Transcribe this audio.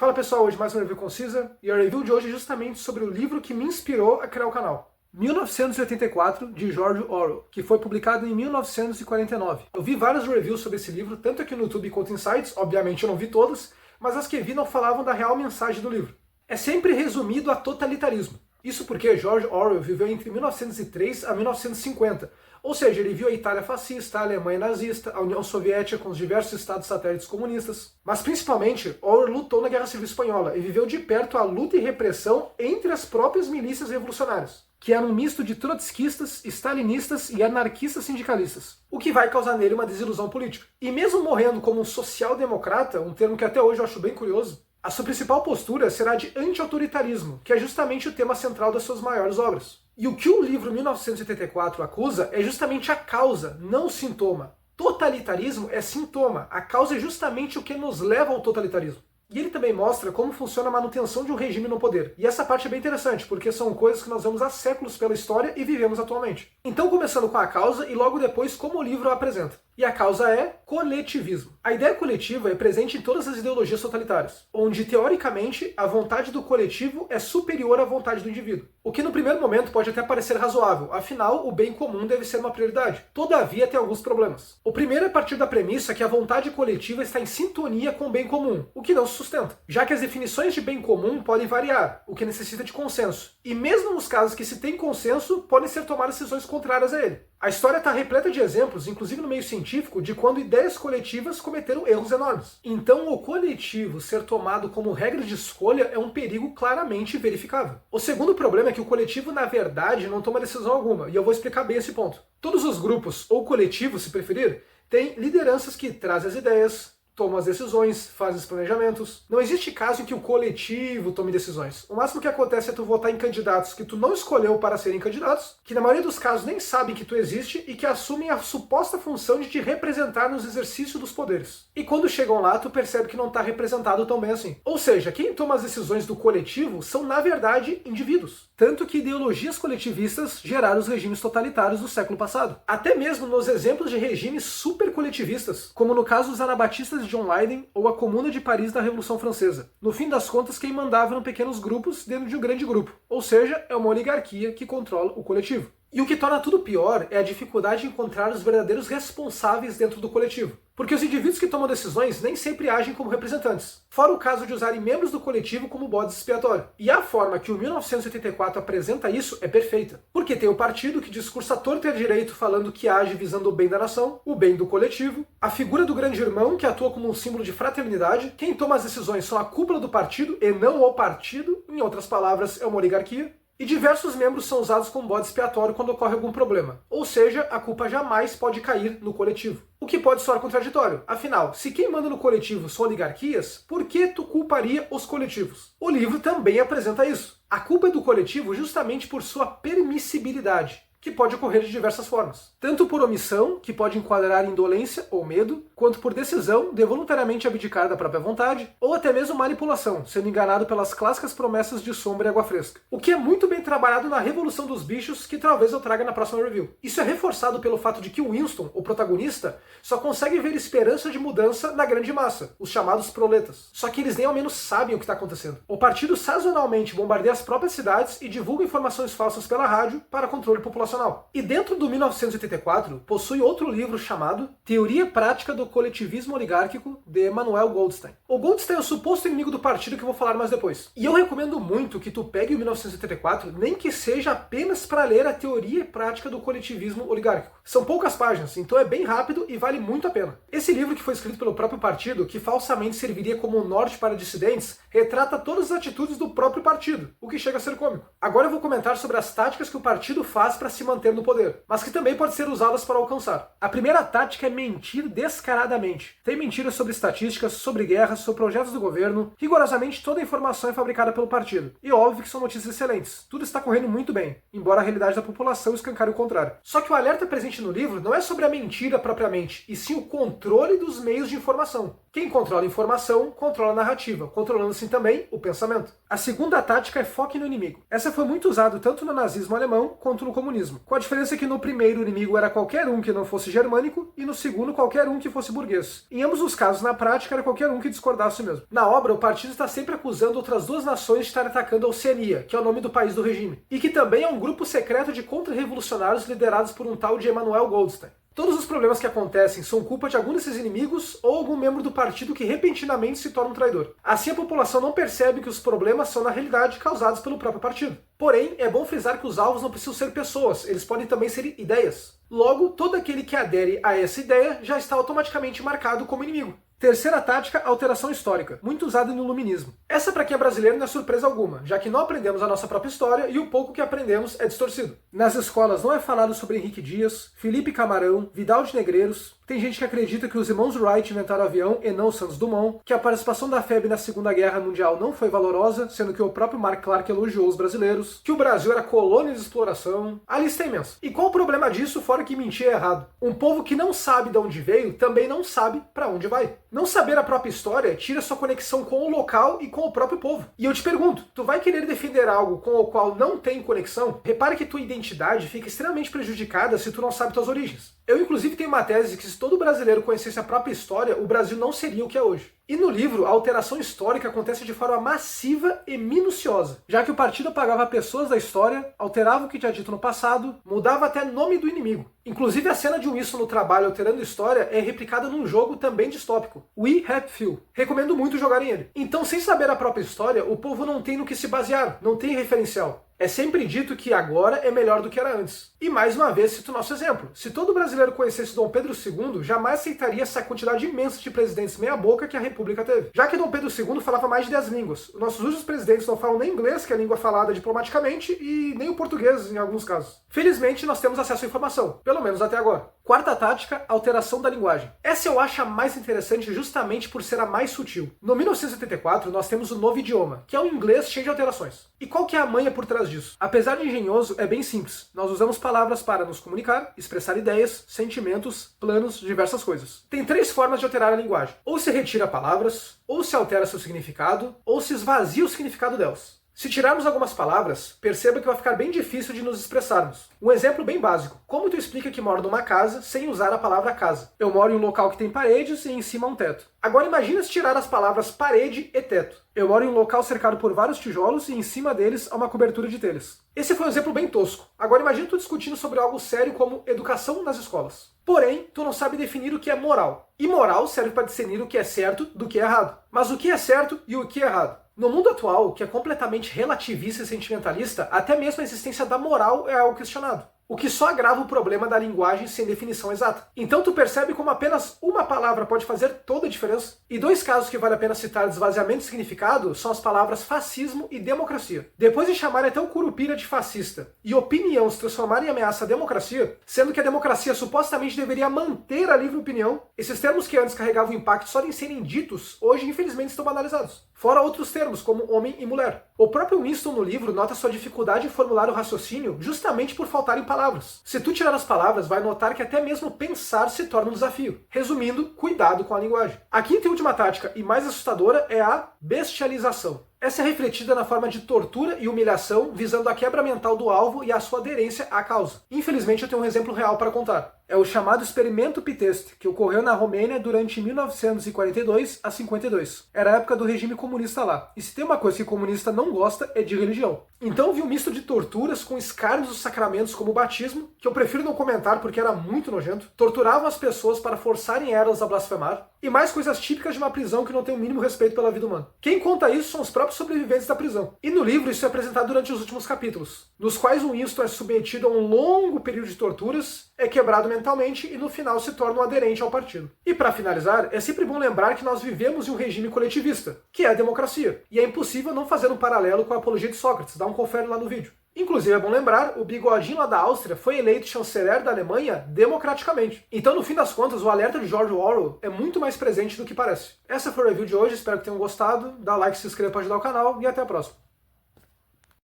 Fala pessoal, hoje mais uma review concisa, e a review de hoje é justamente sobre o livro que me inspirou a criar o canal. 1984, de George Orwell, que foi publicado em 1949. Eu vi várias reviews sobre esse livro, tanto aqui no YouTube quanto em sites, obviamente eu não vi todas, mas as que vi não falavam da real mensagem do livro. É sempre resumido a totalitarismo. Isso porque George Orwell viveu entre 1903 a 1950, ou seja, ele viu a Itália fascista, a Alemanha nazista, a União Soviética com os diversos estados satélites comunistas. Mas principalmente, Orwell lutou na Guerra Civil Espanhola e viveu de perto a luta e repressão entre as próprias milícias revolucionárias, que era um misto de trotskistas, stalinistas e anarquistas sindicalistas, o que vai causar nele uma desilusão política. E mesmo morrendo como um social-democrata, um termo que até hoje eu acho bem curioso, a sua principal postura será de anti-autoritarismo, que é justamente o tema central das suas maiores obras. E o que o livro 1984 acusa é justamente a causa, não o sintoma. Totalitarismo é sintoma, a causa é justamente o que nos leva ao totalitarismo. E ele também mostra como funciona a manutenção de um regime no poder. E essa parte é bem interessante, porque são coisas que nós vemos há séculos pela história e vivemos atualmente. Então, começando com a causa e logo depois como o livro a apresenta. E a causa é coletivismo. A ideia coletiva é presente em todas as ideologias totalitárias, onde, teoricamente, a vontade do coletivo é superior à vontade do indivíduo. O que no primeiro momento pode até parecer razoável, afinal, o bem comum deve ser uma prioridade. Todavia, tem alguns problemas. O primeiro é partir da premissa que a vontade coletiva está em sintonia com o bem comum, o que não se sustenta, já que as definições de bem comum podem variar, o que necessita de consenso. E mesmo nos casos que se tem consenso, podem ser tomadas decisões contrárias a ele. A história está repleta de exemplos, inclusive no meio científico, de quando ideias coletivas cometeram erros enormes. Então, o coletivo ser tomado como regra de escolha é um perigo claramente verificável. O segundo problema é que o coletivo, na verdade, não toma decisão alguma, e eu vou explicar bem esse ponto. Todos os grupos, ou coletivos, se preferir, têm lideranças que trazem as ideias, tomam as decisões, fazem os planejamentos. Não existe caso em que o coletivo tome decisões. O máximo que acontece é tu votar em candidatos que tu não escolheu para serem candidatos, que na maioria dos casos nem sabem que tu existe e que assumem a suposta função de te representar nos exercícios dos poderes. E quando chegam lá, tu percebe que não está representado tão bem assim. Ou seja, quem toma as decisões do coletivo são, na verdade, indivíduos. Tanto que ideologias coletivistas geraram os regimes totalitários do século passado. Até mesmo nos exemplos de regimes super coletivistas, como no caso dos anabatistas de John Leyden ou a Comuna de Paris da Revolução Francesa. No fim das contas, quem mandava eram pequenos grupos dentro de um grande grupo. Ou seja, é uma oligarquia que controla o coletivo. E o que torna tudo pior é a dificuldade de encontrar os verdadeiros responsáveis dentro do coletivo. Porque os indivíduos que tomam decisões nem sempre agem como representantes. Fora o caso de usarem membros do coletivo como bode expiatório. E a forma que o 1984 apresenta isso é perfeita. Porque tem o partido que discursa torto e à direito falando que age visando o bem da nação, o bem do coletivo. A figura do grande irmão que atua como um símbolo de fraternidade. Quem toma as decisões são a cúpula do partido e não o partido. Em outras palavras, é uma oligarquia. E diversos membros são usados como bode expiatório quando ocorre algum problema. Ou seja, a culpa jamais pode cair no coletivo. O que pode soar contraditório. Afinal, se quem manda no coletivo são oligarquias, por que tu culparia os coletivos? O livro também apresenta isso. A culpa é do coletivo justamente por sua permissibilidade, que pode ocorrer de diversas formas. Tanto por omissão, que pode enquadrar indolência ou medo, quanto por decisão de voluntariamente abdicar da própria vontade, ou até mesmo manipulação, sendo enganado pelas clássicas promessas de sombra e água fresca. O que é muito bem trabalhado na Revolução dos Bichos, que talvez eu traga na próxima review. Isso é reforçado pelo fato de que o Winston, o protagonista, só consegue ver esperança de mudança na grande massa, os chamados proletas. Só que eles nem ao menos sabem o que está acontecendo. O partido sazonalmente bombardeia as próprias cidades e divulga informações falsas pela rádio para controle populacional. E dentro do 1984, possui outro livro chamado Teoria Prática do Coletivismo Oligárquico, de Emanuel Goldstein. O Goldstein é o suposto inimigo do partido que eu vou falar mais depois. E eu recomendo muito que tu pegue o 1984, nem que seja apenas para ler a Teoria Prática do Coletivismo Oligárquico. São poucas páginas, então é bem rápido e vale muito a pena. Esse livro, que foi escrito pelo próprio partido, que falsamente serviria como um norte para dissidentes, retrata todas as atitudes do próprio partido, o que chega a ser cômico. Agora eu vou comentar sobre as táticas que o partido faz para se manter no poder, mas que também podem ser usadas para alcançar. A primeira tática é mentir descaradamente. Tem mentiras sobre estatísticas, sobre guerras, sobre projetos do governo. Rigorosamente toda a informação é fabricada pelo partido. E óbvio que são notícias excelentes. Tudo está correndo muito bem, embora a realidade da população escancare o contrário. Só que o alerta presente no livro não é sobre a mentira propriamente, e sim o controle dos meios de informação. Quem controla a informação, controla a narrativa, controlando assim também o pensamento. A segunda tática é foque no inimigo. Essa foi muito usada tanto no nazismo alemão quanto no comunismo. comunismo, com a diferença que no primeiro o inimigo era qualquer um que não fosse germânico e no segundo qualquer um que fosse burguês. Em ambos os casos, na prática, era qualquer um que discordasse mesmo. Na obra, o partido está sempre acusando outras duas nações de estar atacando a Oceania, que é o nome do país do regime, e que também é um grupo secreto de contra-revolucionários liderados por um tal de Emanuel Goldstein. Todos os problemas que acontecem são culpa de algum desses inimigos ou algum membro do partido que repentinamente se torna um traidor. Assim a população não percebe que os problemas são na realidade causados pelo próprio partido. Porém, é bom frisar que os alvos não precisam ser pessoas, eles podem também ser ideias. Logo, todo aquele que adere a essa ideia já está automaticamente marcado como inimigo. Terceira tática, alteração histórica, muito usada no iluminismo. Essa para quem é brasileiro não é surpresa alguma, já que não aprendemos a nossa própria história e o pouco que aprendemos é distorcido. Nas escolas não é falado sobre Henrique Dias, Felipe Camarão, Vidal de Negreiros. Tem gente que acredita que os irmãos Wright inventaram o avião e não Santos Dumont, que a participação da FEB na Segunda Guerra Mundial não foi valorosa, sendo que o próprio Mark Clark elogiou os brasileiros, que o Brasil era colônia de exploração. A lista é imensa. E qual o problema disso, fora que mentir é errado? Um povo que não sabe de onde veio, também não sabe para onde vai. Não saber a própria história tira sua conexão com o local e com o próprio povo. E eu te pergunto, tu vai querer defender algo com o qual não tem conexão? Repare que tua identidade fica extremamente prejudicada se tu não sabe tuas origens. Eu, inclusive, tenho uma tese que se todo brasileiro conhecesse a própria história, o Brasil não seria o que é hoje. E no livro, a alteração histórica acontece de forma massiva e minuciosa, já que o partido apagava pessoas da história, alterava o que tinha dito no passado, mudava até nome do inimigo. Inclusive, a cena de Winston no trabalho alterando história é replicada num jogo também distópico, We Happy Few. Recomendo muito jogarem ele. Então, sem saber a própria história, o povo não tem no que se basear, não tem referencial. É sempre dito que agora é melhor do que era antes. E mais uma vez cito o nosso exemplo. Se todo brasileiro conhecesse Dom Pedro II, jamais aceitaria essa quantidade imensa de presidentes meia-boca que a República teve. Já que Dom Pedro II falava mais de 10 línguas. Nossos últimos presidentes não falam nem inglês, que é a língua falada diplomaticamente, e nem o português em alguns casos. Felizmente, nós temos acesso à informação, pelo menos até agora. Quarta tática, alteração da linguagem. Essa eu acho a mais interessante justamente por ser a mais sutil. No 1984, nós temos o novo idioma, que é o inglês cheio de alterações. E qual que é a manha por trás disso? Apesar de engenhoso, é bem simples. Nós usamos palavras para nos comunicar, expressar ideias, sentimentos, planos, diversas coisas. Tem 3 formas de alterar a linguagem. Ou se retira palavras, ou se altera seu significado, ou se esvazia o significado delas. Se tirarmos algumas palavras, perceba que vai ficar bem difícil de nos expressarmos. Um exemplo bem básico. Como tu explica que mora numa casa sem usar a palavra casa? Eu moro em um local que tem paredes e em cima um teto. Agora imagina se tirar as palavras parede e teto. Eu moro em um local cercado por vários tijolos e em cima deles há uma cobertura de telhas. Esse foi um exemplo bem tosco. Agora imagina tu discutindo sobre algo sério como educação nas escolas. Porém, tu não sabe definir o que é moral. E moral serve para discernir o que é certo do que é errado. Mas o que é certo e o que é errado? No mundo atual, que é completamente relativista e sentimentalista, até mesmo a existência da moral é algo questionado. O que só agrava o problema da linguagem sem definição exata. Então tu percebe como apenas uma palavra pode fazer toda a diferença? E 2 casos que vale a pena citar de esvaziamento de significado são as palavras fascismo e democracia. Depois de chamarem até o Curupira de fascista e opinião se transformar em ameaça à democracia, sendo que a democracia supostamente deveria manter a livre opinião, esses termos que antes carregavam impacto só em serem ditos, hoje infelizmente estão banalizados. Fora outros termos, como homem e mulher. O próprio Winston no livro nota sua dificuldade em formular o raciocínio justamente por faltarem palavras. Se tu tirar as palavras, vai notar que até mesmo pensar se torna um desafio. Resumindo, cuidado com a linguagem. A quinta e última tática, e mais assustadora, é a bestialização. Essa é refletida na forma de tortura e humilhação, visando a quebra mental do alvo e a sua aderência à causa. Infelizmente, eu tenho um exemplo real para contar. É o chamado Experimento Pitest, que ocorreu na Romênia durante 1942 a 52. Era a época do regime comunista lá. E se tem uma coisa que o comunista não gosta, é de religião. Então vi um misto de torturas com escárnios dos sacramentos como o batismo, que eu prefiro não comentar porque era muito nojento, torturavam as pessoas para forçarem elas a blasfemar, e mais coisas típicas de uma prisão que não tem o mínimo respeito pela vida humana. Quem conta isso são os próprios sobreviventes da prisão. E no livro isso é apresentado durante os últimos capítulos, nos quais o Winston é submetido a um longo período de torturas, é quebrado mentalmente e no final se torna um aderente ao partido. E para finalizar, é sempre bom lembrar que nós vivemos em um regime coletivista, que é a democracia, e é impossível não fazer um paralelo com a apologia de Sócrates, dá um confere lá no vídeo. Inclusive, é bom lembrar, o bigodinho lá da Áustria foi eleito chanceler da Alemanha democraticamente. Então, no fim das contas, o alerta de George Orwell é muito mais presente do que parece. Essa foi a review de hoje, espero que tenham gostado. Dá like, se inscreva para ajudar o canal e até a próxima.